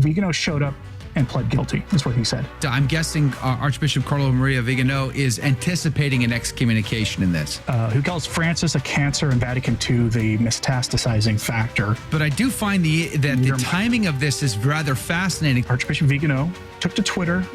Vigano showed up and pled guilty, is what he said. I'm guessing Archbishop Carlo Maria Vigano is anticipating an excommunication in this. Who calls Francis a cancer and Vatican II the metastasizing factor. But I do find that the timing of this is rather fascinating. Archbishop Vigano took to Twitter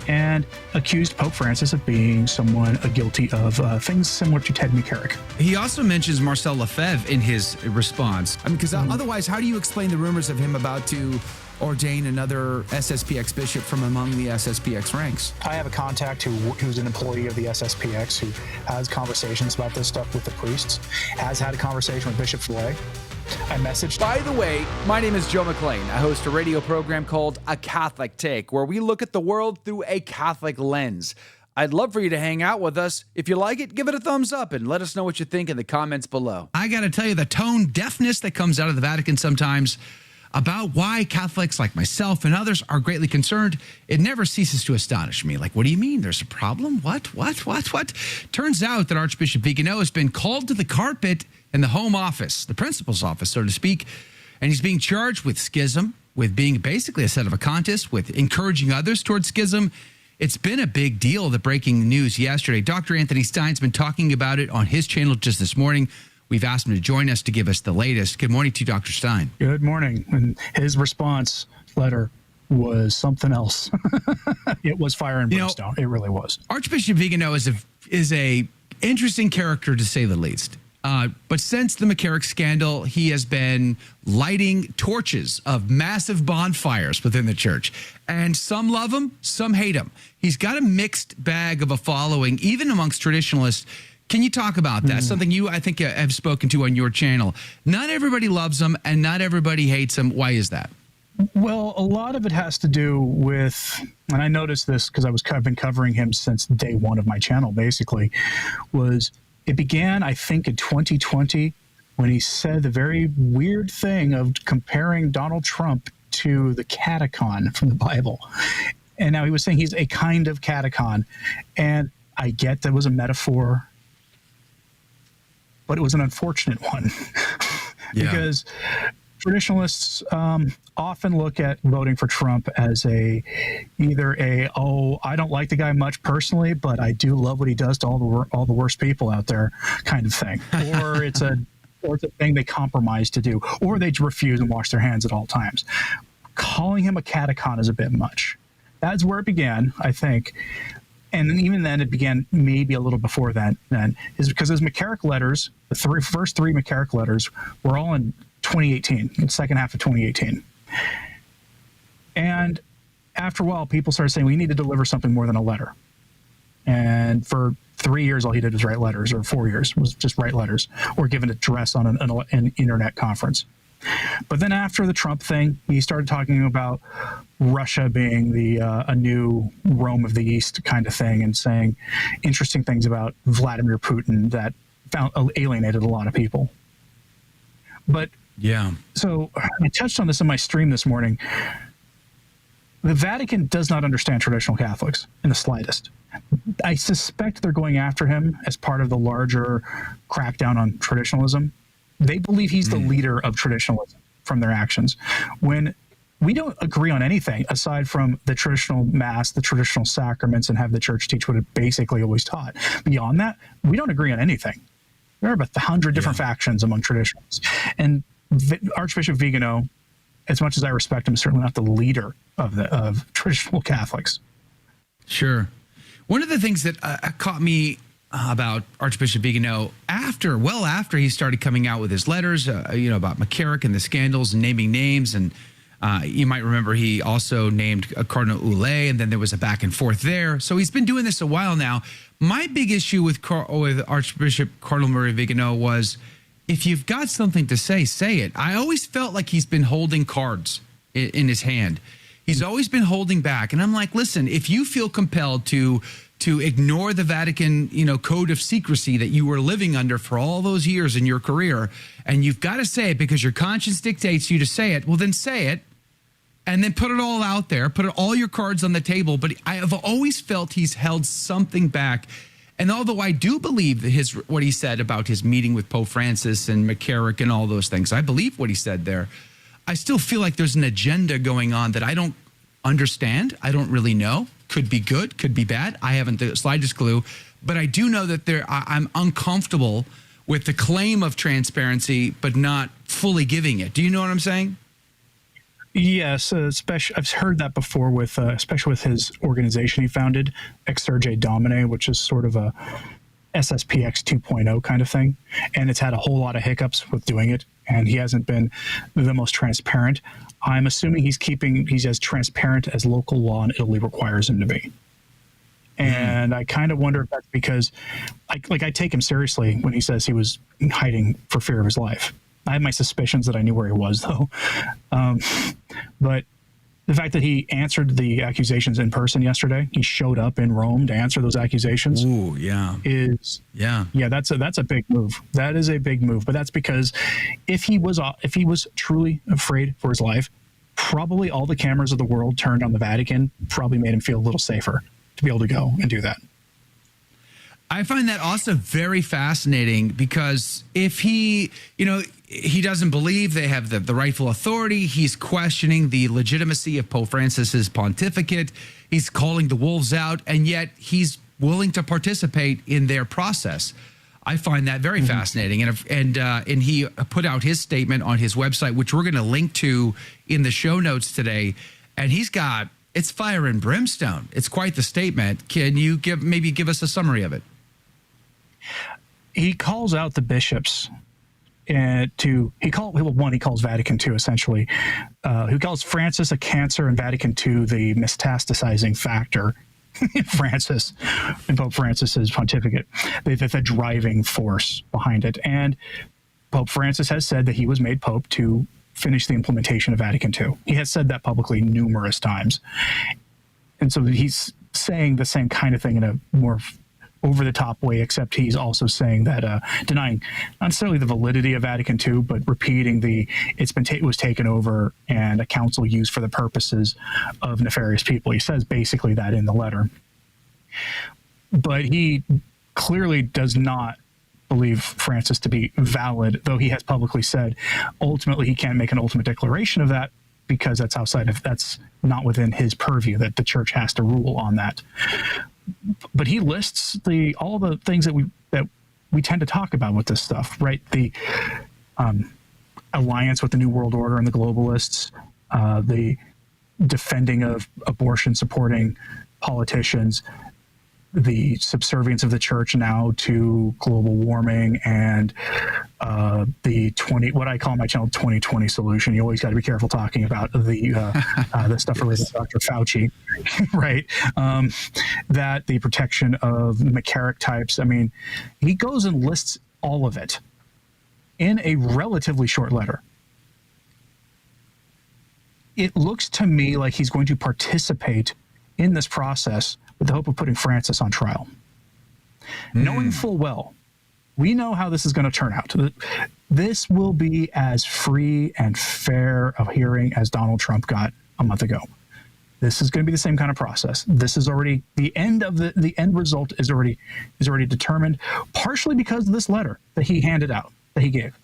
and accused Pope Francis of being someone guilty of things similar to Ted McCarrick. He also mentions Marcel Lefebvre in his response. I mean, because otherwise, how do you explain the rumors of him about to ordain another SSPX bishop from among the SSPX ranks? I have a contact who's an employee of the SSPX who has conversations about this stuff with the priests, has had a conversation with Bishop Floyd. I messaged. By the way, my name is Joe McClane. I host a radio program called A Catholic Take, where we look at the world through a Catholic lens. I'd love for you to hang out with us. If you like it, give it a thumbs up and let us know what you think in the comments below. I got to tell you, the tone deafness that comes out of the Vatican sometimes about why Catholics like myself and others are greatly concerned, it never ceases to astonish me. Like, what do you mean? There's a problem? What? Turns out that Archbishop Vigano has been called to the carpet in the Home Office, the principal's office, so to speak, and he's being charged with schism, with being basically a set of a contest, with encouraging others towards schism. It's been a big deal, the breaking news yesterday. Dr. Anthony Stein's been talking about it on his channel just this morning. We've asked him to join us to give us the latest. Good morning to you, Dr. Stein. Good morning. And his response letter was something else. It was fire and brimstone. It really was. Archbishop Vigano is a interesting character, to say the least. But since the McCarrick scandal, he has been lighting torches of massive bonfires within the church. And some love him, some hate him. He's got a mixed bag of a following, even amongst traditionalists. Can you talk about that? Something you, I think, have spoken to on your channel. Not everybody loves him and not everybody hates him. Why is that? Well, a lot of it has to do with, and I noticed this because I've been covering him since day one of my channel, basically, was it began, I think, in 2020 when he said the very weird thing of comparing Donald Trump to the catechon from the Bible. And now he was saying he's a kind of catechon. And I get that was a metaphor, but it was an unfortunate one. Because traditionalists often look at voting for Trump as either I don't like the guy much personally, but I do love what he does to all the worst people out there kind of thing. Or it's a thing they compromise to do, or they refuse and wash their hands at all times. Calling him a catechon is a bit much. That's where it began, I think. And even then, it began maybe a little before that. Then is because his McCarrick letters, the first three McCarrick letters, were all in 2018, the second half of 2018. And after a while, people started saying we need to deliver something more than a letter. And for 3 years, all he did was write letters, or 4 years was just write letters, or give an address on an internet conference. But then after the Trump thing, he started talking about Russia being a new Rome of the East kind of thing, and saying interesting things about Vladimir Putin that alienated a lot of people. But so I touched on this in my stream this morning. The Vatican does not understand traditional Catholics in the slightest. I suspect they're going after him as part of the larger crackdown on traditionalism. They believe he's the leader of traditionalism from their actions. When we don't agree on anything aside from the traditional mass, the traditional sacraments, and have the church teach what it basically always taught. Beyond that, we don't agree on anything. There are about 100 different factions among traditionalists. And Archbishop Vigano, as much as I respect him, is certainly not the leader of traditional Catholics. Sure. One of the things that caught me about Archbishop Vigano after he started coming out with his letters, about McCarrick and the scandals and naming names. And you might remember he also named Cardinal Oulet, and then there was a back and forth there. So he's been doing this a while now. My big issue with Archbishop Carlo Maria Vigano was, if you've got something to say, say it. I always felt like he's been holding cards in his hand. He's always been holding back. And I'm like, listen, if you feel compelled to ignore the Vatican, code of secrecy that you were living under for all those years in your career, and you've got to say it because your conscience dictates you to say it, well, then say it, and then put it all out there, put all your cards on the table. But I have always felt he's held something back. And although I do believe that what he said about his meeting with Pope Francis and McCarrick and all those things, I believe what he said there, I still feel like there's an agenda going on that I don't understand. I don't really know. Could be good, could be bad. I haven't the slightest clue. But I do know that I'm uncomfortable with the claim of transparency, but not fully giving it. Do you know what I'm saying? Yes, especially I've heard that before with, especially with his organization he founded, Exsurge Domine, which is sort of a SSPX 2.0 kind of thing, and it's had a whole lot of hiccups with doing it, and he hasn't been the most transparent. I'm assuming he's as transparent as local law in Italy requires him to be. And I kind of wonder if that's because, I take him seriously when he says he was hiding for fear of his life. I have my suspicions that I knew where he was, though. But the fact that he answered the accusations in person yesterday, he showed up in Rome to answer those accusations. Ooh, yeah. That's a big move. That is a big move. But that's because if he was truly afraid for his life, probably all the cameras of the world turned on the Vatican probably made him feel a little safer to be able to go and do that. I find that also very fascinating because if he doesn't believe they have the rightful authority, he's questioning the legitimacy of Pope Francis's pontificate, he's calling the wolves out, and yet he's willing to participate in their process. I find that very fascinating. And he put out his statement on his website, which we're going to link to in the show notes today. And it's fire and brimstone. It's quite the statement. Can you give us a summary of it? He calls out the bishops he calls Vatican II essentially. He calls Francis a cancer and Vatican II the metastasizing factor in Pope Francis's pontificate, the driving force behind it. And Pope Francis has said that he was made Pope to finish the implementation of Vatican II. He has said that publicly numerous times. And so he's saying the same kind of thing in a more over-the-top way, except he's also saying that denying not necessarily the validity of Vatican II, but repeating it was taken over and a council used for the purposes of nefarious people. He says basically that in the letter. But he clearly does not believe Francis to be valid, though he has publicly said ultimately he can't make an ultimate declaration of that because that's not within his purview, that the church has to rule on that. But he lists all the things that we tend to talk about with this stuff, right? The alliance with the New World Order and the globalists, the defending of abortion supporting politicians, the subservience of the church now to global warming, and what I call my channel 2020 solution. You always got to be careful talking about the stuff related to Dr. Fauci, right? That the protection of McCarrick types. I mean, he goes and lists all of it in a relatively short letter. It looks to me like he's going to participate in this process with the hope of putting Francis on trial. Knowing full well, we know how this is going to turn out. This will be as free and fair a hearing as Donald Trump got a month ago. This is going to be the same kind of process. This is already the end of the end result is already determined, partially because of this letter that he handed out, that he gave.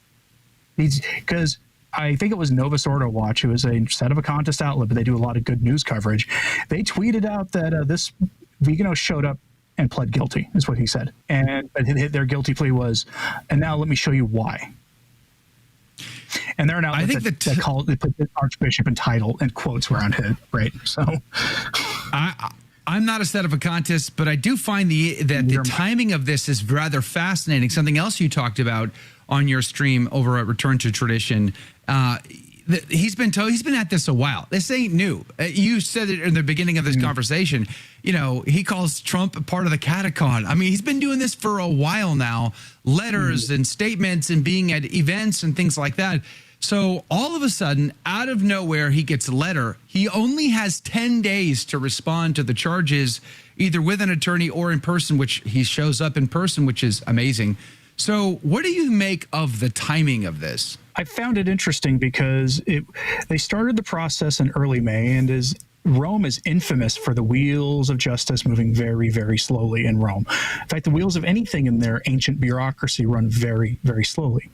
Because I think it was Novus Ordo Watch, who is a sedevacantist outlet, but they do a lot of good news coverage. They tweeted out that this Vigano showed up and pled guilty, is what he said. And their guilty plea was, and now let me show you why. And they're an outlet they put the Archbishop in title and quotes around it, right? So I'm not a sedevacantist, but I do find that the timing of this is rather fascinating. Something else you talked about on your stream over at Return to Tradition. He's been at this a while. This ain't new. You said it in the beginning of this conversation. He calls Trump a part of the catacon. I mean, he's been doing this for a while now. Letters and statements and being at events and things like that. So all of a sudden, out of nowhere, he gets a letter. He only has 10 days to respond to the charges, either with an attorney or in person, which he shows up in person, which is amazing. So what do you make of the timing of this? I found it interesting because they started the process in early May, and Rome is infamous for the wheels of justice moving very, very slowly in Rome. In fact, the wheels of anything in their ancient bureaucracy run very, very slowly.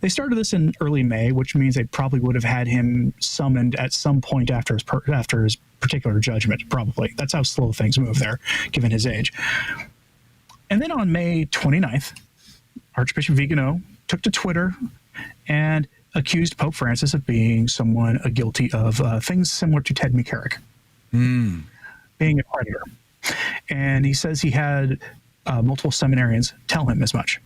They started this in early May, which means they probably would have had him summoned at some point after his particular judgment, probably. That's how slow things move there, given his age. And then on May 29th, Archbishop Vigano took to Twitter and accused Pope Francis of being someone guilty of things similar to Ted McCarrick, being a predator. And he says he had multiple seminarians tell him as much.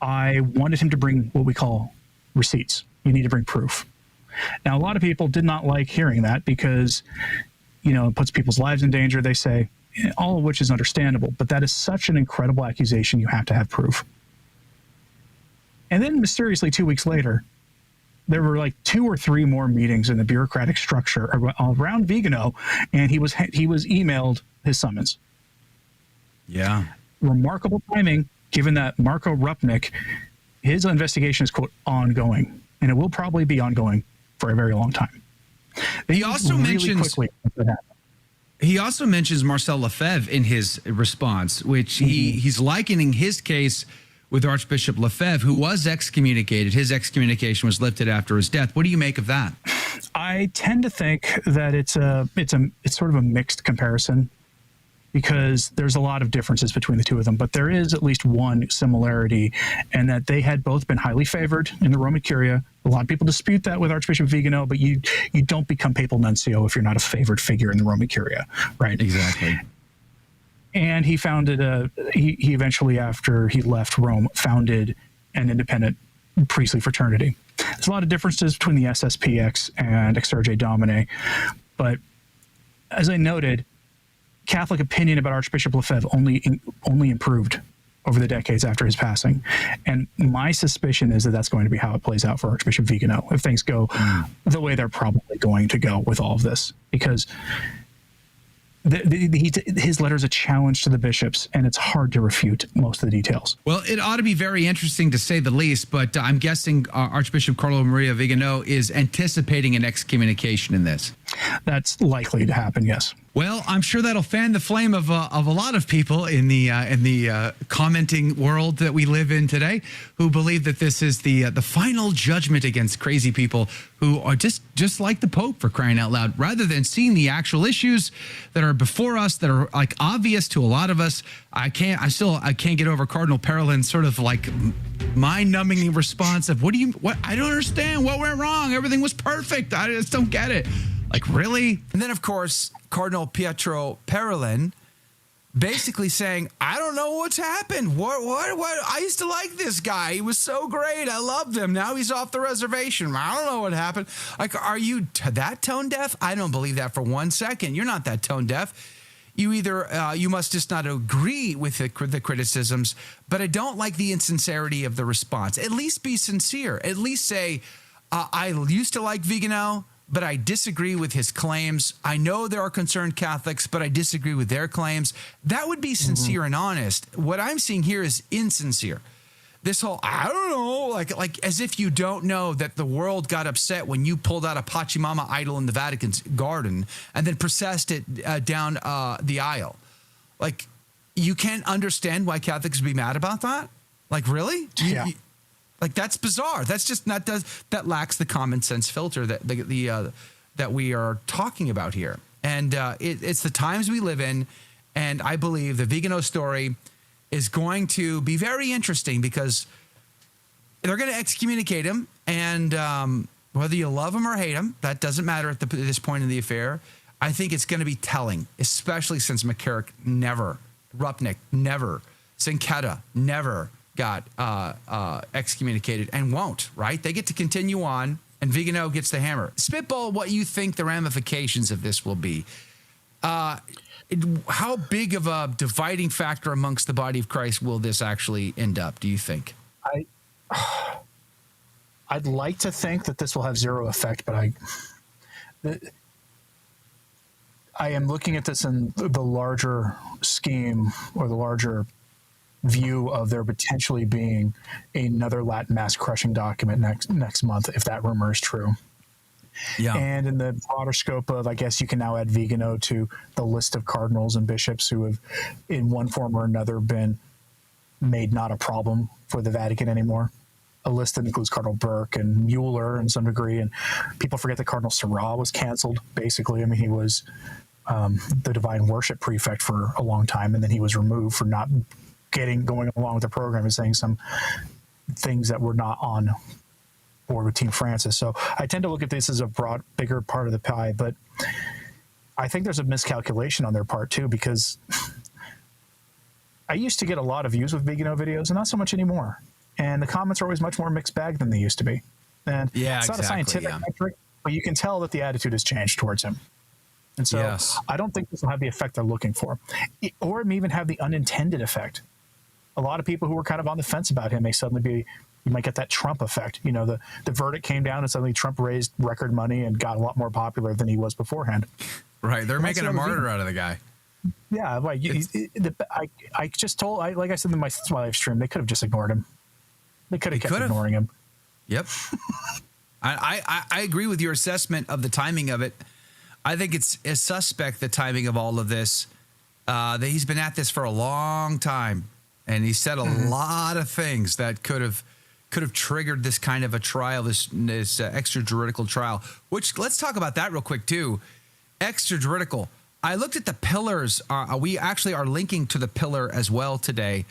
I wanted him to bring what we call receipts. You need to bring proof. Now, a lot of people did not like hearing that because, it puts people's lives in danger, they say, all of which is understandable. But that is such an incredible accusation, you have to have proof. And then mysteriously, 2 weeks later, there were like 2 or 3 more meetings in the bureaucratic structure around Vigano, and he was emailed his summons. Yeah. Remarkable timing, given that Marco Rupnik, his investigation is, quote, ongoing, and it will probably be ongoing for a very long time. He also mentions Marcel Lefebvre in his response, which he's likening his case with Archbishop Lefebvre, who was excommunicated. His excommunication was lifted after his death. What do you make of that? I tend to think that it's sort of a mixed comparison, because there's a lot of differences between the two of them, but there is at least one similarity, and that they had both been highly favored in the Roman Curia. A lot of people dispute that with Archbishop Vigano, but you don't become papal nuncio if you're not a favored figure in the Roman Curia, right? Exactly. And he founded he eventually, after he left Rome, founded an independent priestly fraternity. There's a lot of differences between the SSPX and Exsurge Domine, but as I noted, Catholic opinion about Archbishop Lefebvre only improved over the decades after his passing. And my suspicion is that that's going to be how it plays out for Archbishop Vigano if things go the way they're probably going to go with all of this, because his letter is a challenge to the bishops, and it's hard to refute most of the details. Well, it ought to be very interesting to say the least, but I'm guessing Archbishop Carlo Maria Vigano is anticipating an excommunication in this. That's likely to happen, yes. Well, I'm sure that'll fan the flame of a lot of people in the commenting world that we live in today, who believe that this is the final judgment against crazy people who are just like the Pope, for crying out loud, rather than seeing the actual issues that are before us, that are like obvious to a lot of us. I can't get over Cardinal Parolin's sort of like mind-numbing response of what I don't understand, what went wrong, everything was perfect, I just don't get it. Like, really? And then, of course, Cardinal Pietro Parolin basically saying, I don't know what's happened. What? I used to like this guy. He was so great. I loved him. Now he's off the reservation. I don't know what happened. Like, are you that tone deaf? I don't believe that for 1 second. You're not that tone deaf. You either, you must just not agree with the criticisms, but I don't like the insincerity of the response. At least be sincere. At least say, I used to like Vigano, but I disagree with his claims. I know there are concerned Catholics, but I disagree with their claims. That would be sincere and honest. What I'm seeing here is insincere. This whole, I don't know, like as if you don't know that the world got upset when you pulled out a Pachamama idol in the Vatican's garden and then processed it down the aisle. Like, you can't understand why Catholics would be mad about that? Like, really? Yeah. Like, that's bizarre. That's just that lacks the common sense filter that we are talking about here. And it's the times we live in, and I believe the Vigano story is going to be very interesting because they're going to excommunicate him, and whether you love him or hate him, that doesn't matter at this point in the affair. I think it's going to be telling, especially since McCarrick never, Rupnik never, Sinketa never got excommunicated and won't, right? They get to continue on, and Vigano gets the hammer. Spitball what you think the ramifications of this will be. How big of a dividing factor amongst the body of Christ will this actually end up, do you think? I'd like to think that this will have zero effect, but I am looking at this in the larger scheme, or the larger view of there potentially being another Latin Mass crushing document next month, if that rumor is true. Yeah. And in the broader scope of, I guess you can now add Vigano to the list of cardinals and bishops who have, in one form or another, been made not a problem for the Vatican anymore. a list that includes Cardinal Burke and Mueller in some degree. And people forget that Cardinal Sarah was canceled, basically. I mean, he was the divine worship prefect for a long time, and then he was removed for not going along with the program and saying some things that were not on board with Team Francis. So I tend to look at this as a bigger part of the pie, but I think there's a miscalculation on their part too, because I used to get a lot of views with Vigano videos and not so much anymore. And the comments are always much more mixed bag than they used to be. And Yeah, it's not a scientific metric, but you can tell that the attitude has changed towards him. And so Yes. I don't think this will have the effect they're looking for. Or it may even have the unintended effect. A lot of people who were kind of on the fence about him may suddenly be, you might get that Trump effect. You know, the verdict came down and suddenly Trump raised record money and got a lot more popular than he was beforehand. Right. They're making a the other martyr thing. out of the guy. Yeah, like I just told, like I said in my live stream, they could have just ignored him. They could have kept ignoring him. Yep. I agree with your assessment of the timing of it. I think it's a suspect, the timing of all of this. That he's been at this for a long time, and he said a lot of things that could have triggered this kind of a trial, this extrajuridical trial. Which, let's talk about that real quick too. Extrajuridical. I looked at the pillars. We actually are linking to the pillar as well today.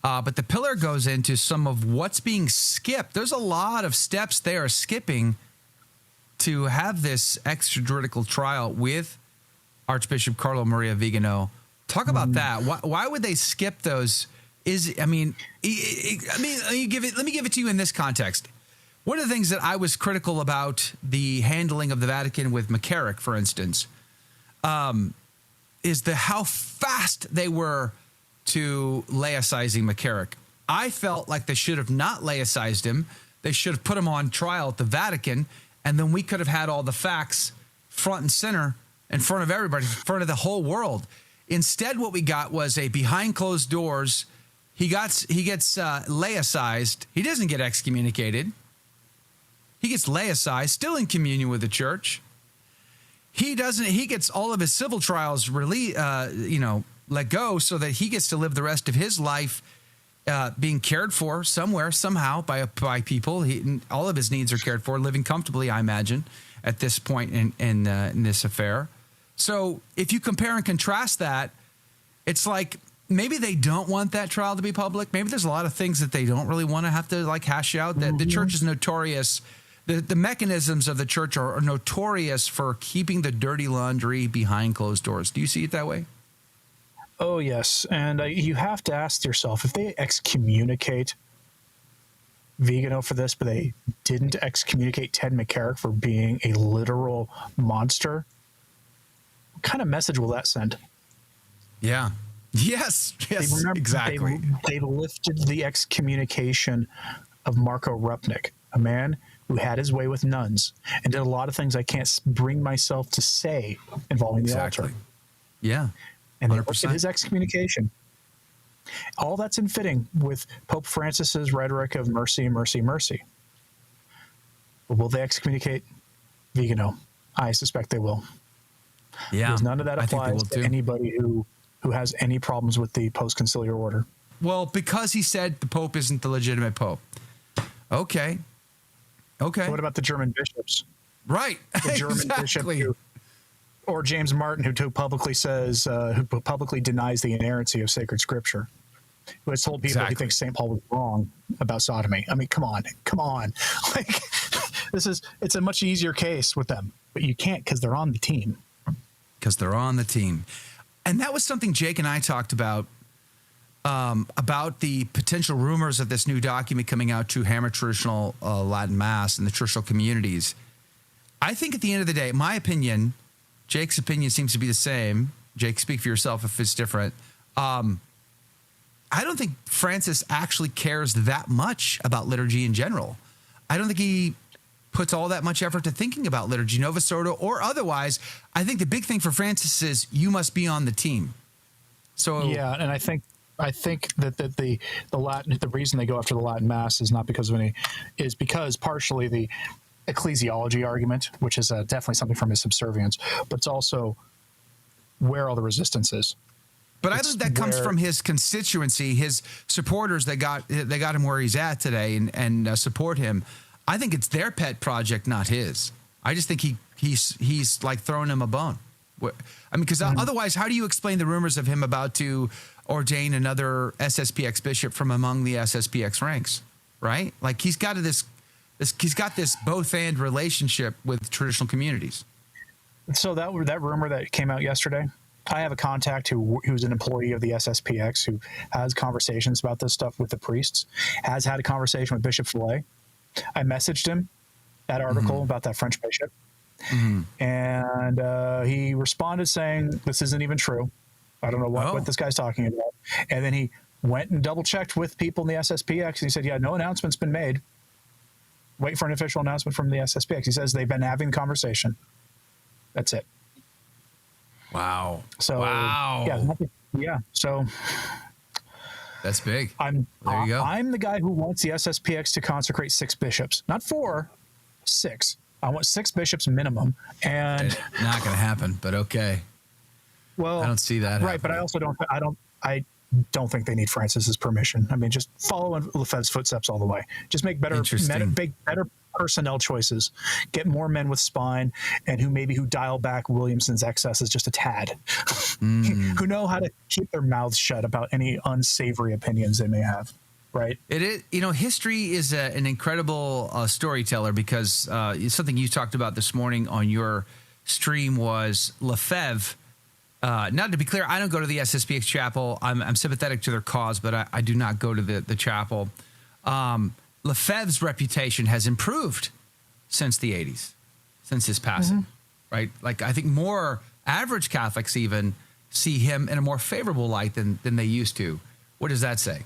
But the pillar goes into some of what's being skipped. There's a lot of steps they are skipping to have this extrajuridical trial with Archbishop Carlo Maria Vigano. Talk about that. Why would they skip those? Let me give it to you in this context. One of the things that I was critical about the handling of the Vatican with McCarrick, for instance, is how fast they were to laicizing McCarrick. I felt like they should have not laicized him. They should have put him on trial at the Vatican, and then we could have had all the facts front and center in front of everybody, in front of the whole world. Instead, what we got was a behind closed doors. He gets laicized. He doesn't get excommunicated. He gets laicized, still in communion with the church. He gets all of his civil trials let go, so that he gets to live the rest of his life being cared for somewhere, somehow by people. All of his needs are cared for, living comfortably, I imagine, at this point in this affair. So if you compare and contrast that, it's like maybe they don't want that trial to be public. Maybe there's a lot of things that they don't really want to have to hash out. That the church is notorious. The mechanisms of the church are notorious for keeping the dirty laundry behind closed doors. Do you see it that way? Oh, yes. And you have to ask yourself, if they excommunicate Vigano for this, but they didn't excommunicate Ted McCarrick for being a literal monster, what kind of message will that send? Yeah. Yes, exactly. They lifted the excommunication of Marco Rupnik, a man who had his way with nuns and did a lot of things I can't bring myself to say involving the altar. Yeah. And they looked at his excommunication. All that's in fitting with Pope Francis's rhetoric of mercy, mercy, mercy. But will they excommunicate Vigano? I suspect they will. Yeah. Because none of that applies to anybody who has any problems with the post-conciliar order. Well, because he said the Pope isn't the legitimate Pope. Okay. What about the German bishops? Right. The German bishop or James Martin, who publicly denies the inerrancy of sacred scripture, who has told people he thinks St. Paul was wrong about sodomy. I mean, come on. Like, it's a much easier case with them, but you can't because they're on the team. And that was something Jake and I talked about the potential rumors of this new document coming out to hammer traditional Latin Mass and the traditional communities. I think at the end of the day, my opinion, Jake's opinion seems to be the same. Jake, speak for yourself if it's different. I don't think Francis actually cares that much about liturgy in general. I don't think he puts all that much effort to thinking about liturgy, Novus Ordo or otherwise. I think the big thing for Francis is you must be on the team. So yeah, and I think that the Latin, the reason they go after the Latin Mass is not because of is because partially the ecclesiology argument, which is definitely something from his subservience, but it's also where all the resistance is. But I think that comes from his constituency, his supporters that got him where he's at today and support him. I think it's their pet project, not his. I just think he's like throwing him a bone. I mean, because otherwise, how do you explain the rumors of him about to ordain another SSPX bishop from among the SSPX ranks, right? Like he's got this both and relationship with traditional communities. So that rumor that came out yesterday, I have a contact who's an employee of the SSPX who has conversations about this stuff with the priests, has had a conversation with Bishop Fillet. I messaged him that article about that French bishop. And he responded saying, this isn't even true. I don't know what this guy's talking about. And then he went and double checked with people in the SSPX. He said, yeah, no announcement's been made. Wait for an official announcement from the SSPX. He says they've been having conversation. That's it. Wow. So, yeah. So that's big. There you go. I'm the guy who wants the SSPX to consecrate 6 bishops, not 4, 6. I want 6 bishops minimum, and not going to happen. But okay. Well, I don't see that. Right, but I also don't think they need Francis's permission. I mean, just follow in Lefebvre's footsteps all the way. Just make better personnel choices. Get more men with spine and who dial back Williamson's excesses just a tad. Who know how to keep their mouths shut about any unsavory opinions they may have. Right. It is. History is an incredible storyteller because something you talked about this morning on your stream was Lefebvre. Now, to be clear, I don't go to the SSPX chapel. I'm sympathetic to their cause, but I do not go to the chapel. Lefebvre's reputation has improved since the 80s, since his passing, right? Like, I think more average Catholics even see him in a more favorable light than they used to. What does that say?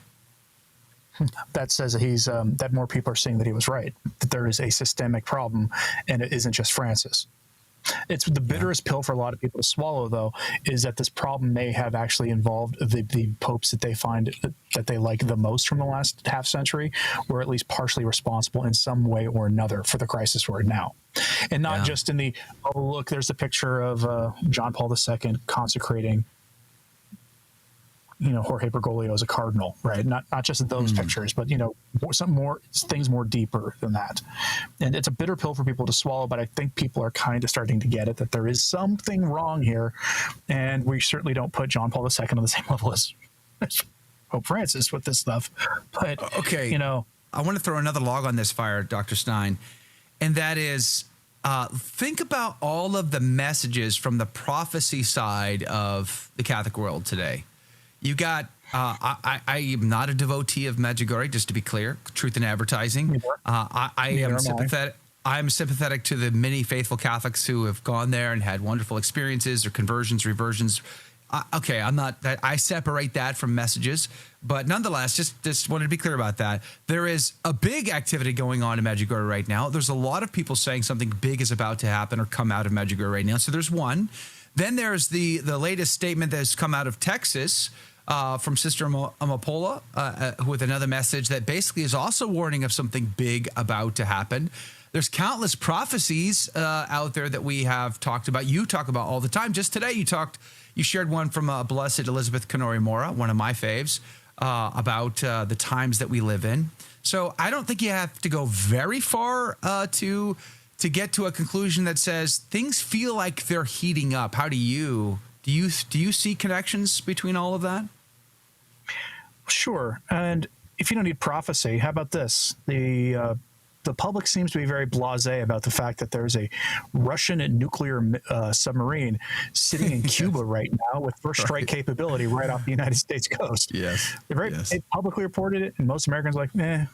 That says that that more people are seeing that he was right, that there is a systemic problem, and it isn't just Francis. It's the bitterest pill for a lot of people to swallow, though, is that this problem may have actually involved the popes that they find that they like the most from the last half century, were at least partially responsible in some way or another for the crisis we're in now. And not just in the, oh, look, there's a picture of John Paul II consecrating Jorge Bergoglio as a cardinal, right? Not just those pictures, but some more things more deeper than that. And it's a bitter pill for people to swallow, but I think people are kind of starting to get it, that there is something wrong here, and we certainly don't put John Paul II on the same level as Pope Francis with this stuff. But okay, I want to throw another log on this fire, Dr. Stein, and that is, think about all of the messages from the prophecy side of the Catholic world today. You got, I am not a devotee of Medjugorje, just to be clear, truth in advertising. I am sympathetic. I'm sympathetic to the many faithful Catholics who have gone there and had wonderful experiences or conversions, reversions. I separate that from messages, but nonetheless, just wanted to be clear about that. There is a big activity going on in Medjugorje right now. There's a lot of people saying something big is about to happen or come out of Medjugorje right now. So there's one. Then there's the latest statement that has come out of Texas from Sister Amapola with another message that basically is also warning of something big about to happen. There's countless prophecies out there that we have talked about. You talk about all the time. Just today you shared one from Blessed Elizabeth Canori Mora, one of my faves, about the times that we live in. So I don't think you have to go very far to get to a conclusion that says things feel like they're heating up. How do you see connections between all of that? Sure. And if you don't need prophecy, how about this? The public seems to be very blasé about the fact that there's a Russian nuclear submarine sitting in Cuba right now with first strike capability right off the United States coast. Yes. They publicly reported it, and most Americans are like, eh.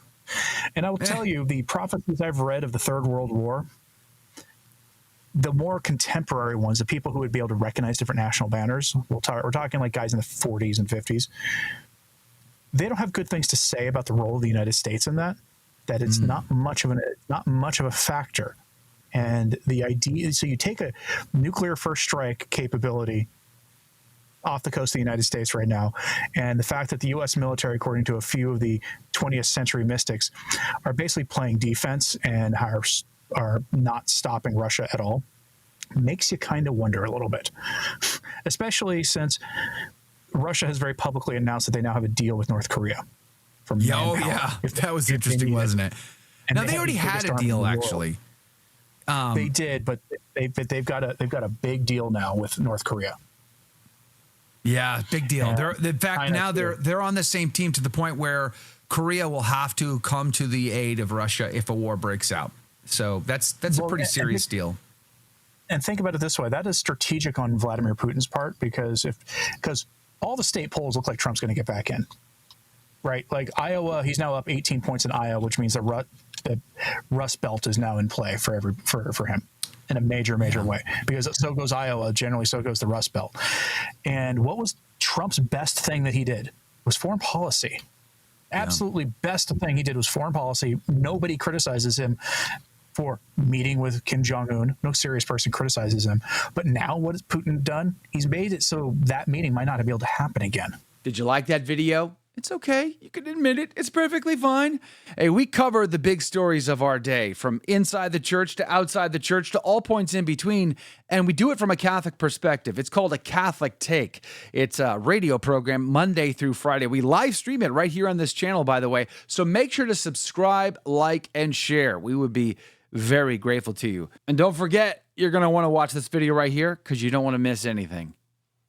And I will tell you, the prophecies I've read of the Third World War, the more contemporary ones, the people who would be able to recognize different national banners, we're talking like guys in the 40s and 50s, they don't have good things to say about the role of the United States in that it's not much of a factor. And the idea, so you take a nuclear first strike capability off the coast of the United States right now, and the fact that the U.S. military, according to a few of the 20th century mystics, are basically playing defense and are not stopping Russia at all, makes you kind of wonder a little bit, especially since Russia has very publicly announced that they now have a deal with North Korea. For Oh, manpower, yeah. if That was if they interesting, need it. wasn't it? And Now, they have already the had biggest a army in deal, the world. actually. They did, but they've got a big deal now with North Korea. Yeah, big deal. Yeah. In fact, China, now too. they're on the same team to the point where Korea will have to come to the aid of Russia if a war breaks out. So that's a Well, pretty and- serious deal. And think about it this way: that is strategic on Vladimir Putin's part because all the state polls look like Trump's going to get back in, right? Like Iowa, he's now up 18 points in Iowa, which means the Rust Belt is now in play for him in a major way, because so goes Iowa. Generally, so goes the Rust Belt. And what was Trump's best thing that he did was foreign policy. Absolutely best thing he did was foreign policy. Nobody criticizes him for meeting with Kim Jong-un. No serious person criticizes him. But now what has Putin done? He's made it so that meeting might not be able to happen again. Did you like that video? It's okay. You can admit it. It's perfectly fine. Hey, we cover the big stories of our day, from inside the church to outside the church to all points in between, and we do it from a Catholic perspective. It's called A Catholic Take. It's a radio program Monday through Friday. We live stream it right here on this channel, by the way, so make sure to subscribe, like, and share. We would be very grateful to you. And don't forget, you're going to want to watch this video right here because you don't want to miss anything.